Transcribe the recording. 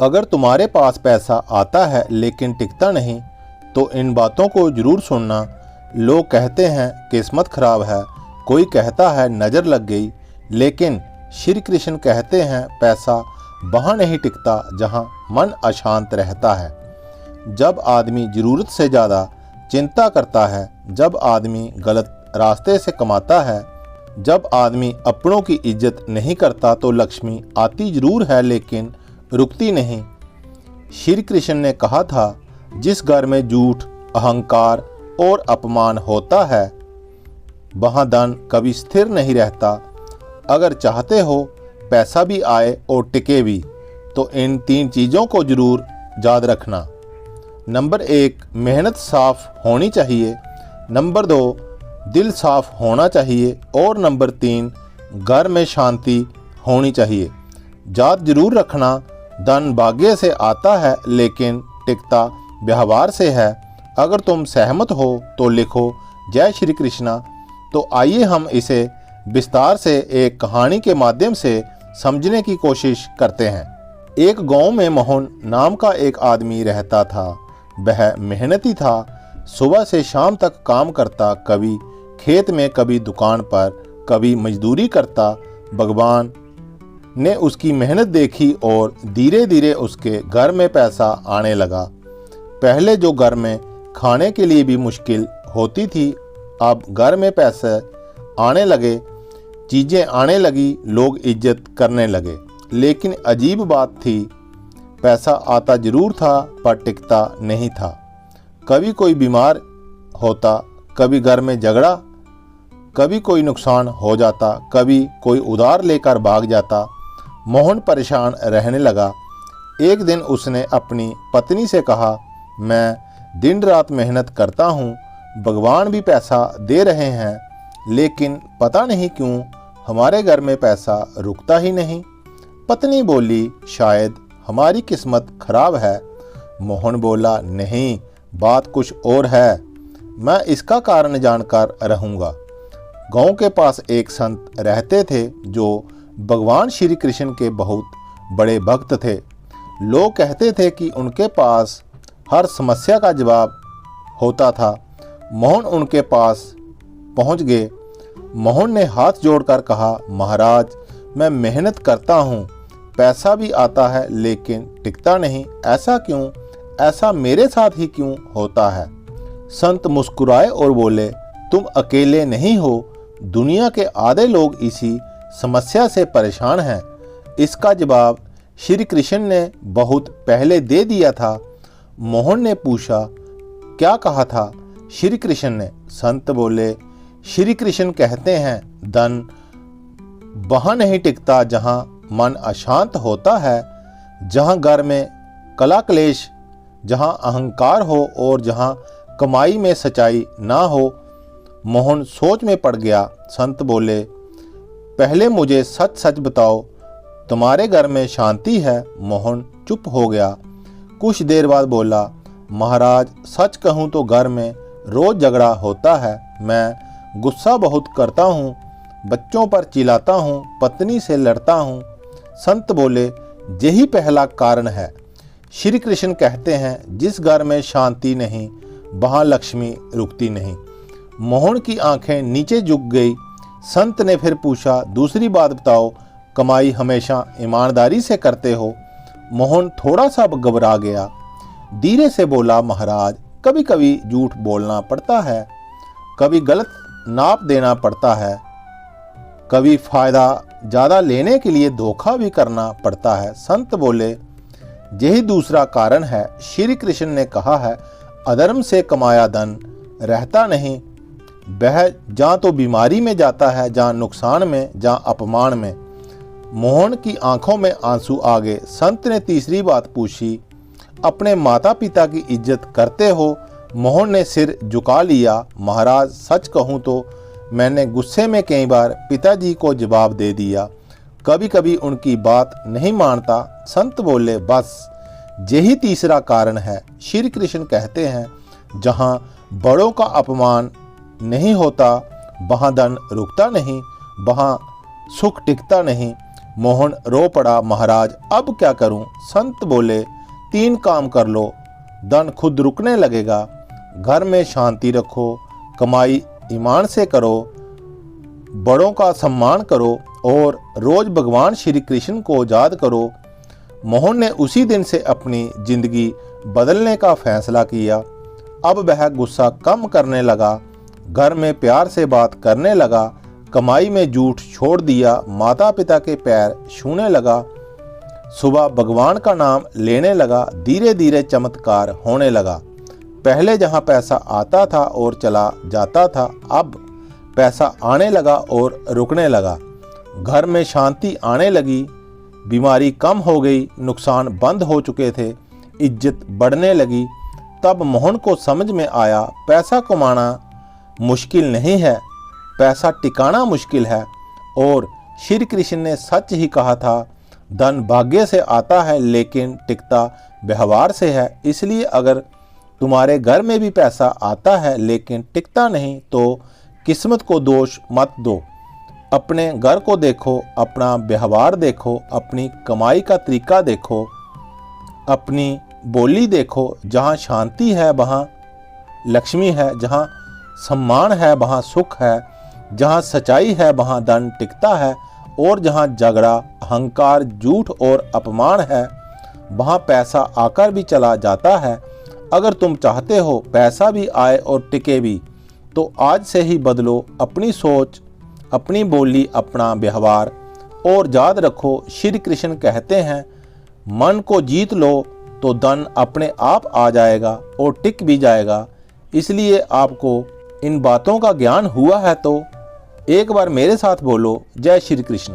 अगर तुम्हारे पास पैसा आता है लेकिन टिकता नहीं तो इन बातों को जरूर सुनना। लोग कहते हैं किस्मत खराब है, कोई कहता है नज़र लग गई, लेकिन श्री कृष्ण कहते हैं पैसा वहाँ नहीं टिकता जहाँ मन अशांत रहता है। जब आदमी ज़रूरत से ज़्यादा चिंता करता है, जब आदमी गलत रास्ते से कमाता है, जब आदमी अपनों की इज्जत नहीं करता तो लक्ष्मी आती जरूर है लेकिन रुकती नहीं। श्री कृष्ण ने कहा था जिस घर में झूठ, अहंकार और अपमान होता है वहाँ धन कभी स्थिर नहीं रहता। अगर चाहते हो पैसा भी आए और टिके भी तो इन 3 चीज़ों को जरूर याद रखना। नंबर 1, मेहनत साफ होनी चाहिए। नंबर 2, दिल साफ होना चाहिए। और नंबर 3, घर में शांति होनी चाहिए। याद जरूर रखना, धन भाग्य से आता है लेकिन टिकता व्यवहार से है। अगर तुम सहमत हो तो लिखो जय श्री कृष्णा। तो आइए हम इसे विस्तार से एक कहानी के माध्यम से समझने की कोशिश करते हैं। एक गांव में मोहन नाम का एक आदमी रहता था। वह मेहनती था, सुबह से शाम तक काम करता, कभी खेत में, कभी दुकान पर, कभी मजदूरी करता। भगवान ने उसकी मेहनत देखी और धीरे धीरे उसके घर में पैसा आने लगा। पहले जो घर में खाने के लिए भी मुश्किल होती थी, अब घर में पैसे आने लगे, चीज़ें आने लगी, लोग इज्जत करने लगे। लेकिन अजीब बात थी, पैसा आता जरूर था पर टिकता नहीं था। कभी कोई बीमार होता, कभी घर में झगड़ा, कभी कोई नुकसान हो जाता, कभी कोई उधार लेकर भाग जाता। मोहन परेशान रहने लगा। एक दिन उसने अपनी पत्नी से कहा, मैं दिन रात मेहनत करता हूँ, भगवान भी पैसा दे रहे हैं, लेकिन पता नहीं क्यों हमारे घर में पैसा रुकता ही नहीं। पत्नी बोली, शायद हमारी किस्मत खराब है। मोहन बोला, नहीं, बात कुछ और है, मैं इसका कारण जानकर रहूँगा। गांव के पास एक संत रहते थे जो भगवान श्री कृष्ण के बहुत बड़े भक्त थे। लोग कहते थे कि उनके पास हर समस्या का जवाब होता था। मोहन उनके पास पहुंच गए। मोहन ने हाथ जोड़कर कहा, महाराज, मैं मेहनत करता हूं, पैसा भी आता है लेकिन टिकता नहीं, ऐसा क्यों? ऐसा मेरे साथ ही क्यों होता है? संत मुस्कुराए और बोले, तुम अकेले नहीं हो, दुनिया के आधे लोग इसी समस्या से परेशान हैं। इसका जवाब श्री कृष्ण ने बहुत पहले दे दिया था। मोहन ने पूछा, क्या कहा था श्री कृष्ण ने? संत बोले, श्री कृष्ण कहते हैं धन वहाँ नहीं टिकता जहाँ मन अशांत होता है, जहाँ घर में कला क्लेश, जहाँ अहंकार हो और जहाँ कमाई में सच्चाई ना हो। मोहन सोच में पड़ गया। संत बोले, पहले मुझे सच सच बताओ, तुम्हारे घर में शांति है? मोहन चुप हो गया। कुछ देर बाद बोला, महाराज, सच कहूँ तो घर में रोज झगड़ा होता है। मैं गुस्सा बहुत करता हूँ, बच्चों पर चिल्लाता हूँ, पत्नी से लड़ता हूँ। संत बोले, यही पहला कारण है। श्री कृष्ण कहते हैं जिस घर में शांति नहीं वहाँ लक्ष्मी रुकती नहीं। मोहन की आंखें नीचे झुक गई। संत ने फिर पूछा, दूसरी बात बताओ, कमाई हमेशा ईमानदारी से करते हो? मोहन थोड़ा सा घबरा गया। धीरे से बोला, महाराज, कभी कभी झूठ बोलना पड़ता है, कभी गलत नाप देना पड़ता है, कभी फायदा ज़्यादा लेने के लिए धोखा भी करना पड़ता है। संत बोले, यही दूसरा कारण है। श्री कृष्ण ने कहा है, अधर्म से कमाया धन रहता नहीं, वह जहाँ तो बीमारी में जाता है, जहाँ नुकसान में, जहाँ अपमान में। मोहन की आंखों में आंसू आ गए। संत ने तीसरी बात पूछी, अपने माता पिता की इज्जत करते हो? मोहन ने सिर झुका लिया। महाराज, सच कहूँ तो मैंने गुस्से में कई बार पिताजी को जवाब दे दिया, कभी कभी उनकी बात नहीं मानता। संत बोले, बस यही तीसरा कारण है। श्री कृष्ण कहते हैं जहाँ बड़ों का अपमान नहीं होता वहाँ धन रुकता नहीं, वहाँ सुख टिकता नहीं। मोहन रो पड़ा, महाराज अब क्या करूं? संत बोले, 3 काम कर लो, धन खुद रुकने लगेगा। घर में शांति रखो, कमाई ईमान से करो, बड़ों का सम्मान करो और रोज भगवान श्री कृष्ण को याद करो। मोहन ने उसी दिन से अपनी जिंदगी बदलने का फैसला किया। अब वह गुस्सा कम करने लगा, घर में प्यार से बात करने लगा, कमाई में झूठ छोड़ दिया, माता पिता के पैर छूने लगा, सुबह भगवान का नाम लेने लगा। धीरे धीरे चमत्कार होने लगा। पहले जहां पैसा आता था और चला जाता था, अब पैसा आने लगा और रुकने लगा। घर में शांति आने लगी, बीमारी कम हो गई, नुकसान बंद हो चुके थे, इज्जत बढ़ने लगी। तब मोहन को समझ में आया, पैसा कमाना मुश्किल नहीं है, पैसा टिकाना मुश्किल है। और श्री कृष्ण ने सच ही कहा था, धन भाग्य से आता है लेकिन टिकता व्यवहार से है। इसलिए अगर तुम्हारे घर में भी पैसा आता है लेकिन टिकता नहीं तो किस्मत को दोष मत दो। अपने घर को देखो, अपना व्यवहार देखो, अपनी कमाई का तरीका देखो, अपनी बोली देखो। जहाँ शांति है वहाँ लक्ष्मी है, जहाँ सम्मान है वहाँ सुख है, जहाँ सच्चाई है वहाँ धन टिकता है, और जहाँ झगड़ा, अहंकार, झूठ और अपमान है वहाँ पैसा आकर भी चला जाता है। अगर तुम चाहते हो पैसा भी आए और टिके भी, तो आज से ही बदलो अपनी सोच, अपनी बोली, अपना व्यवहार। और याद रखो, श्री कृष्ण कहते हैं, मन को जीत लो तो धन अपने आप आ जाएगा और टिक भी जाएगा। इसलिए आपको इन बातों का ज्ञान हुआ है तो एक बार मेरे साथ बोलो, जय श्री कृष्ण।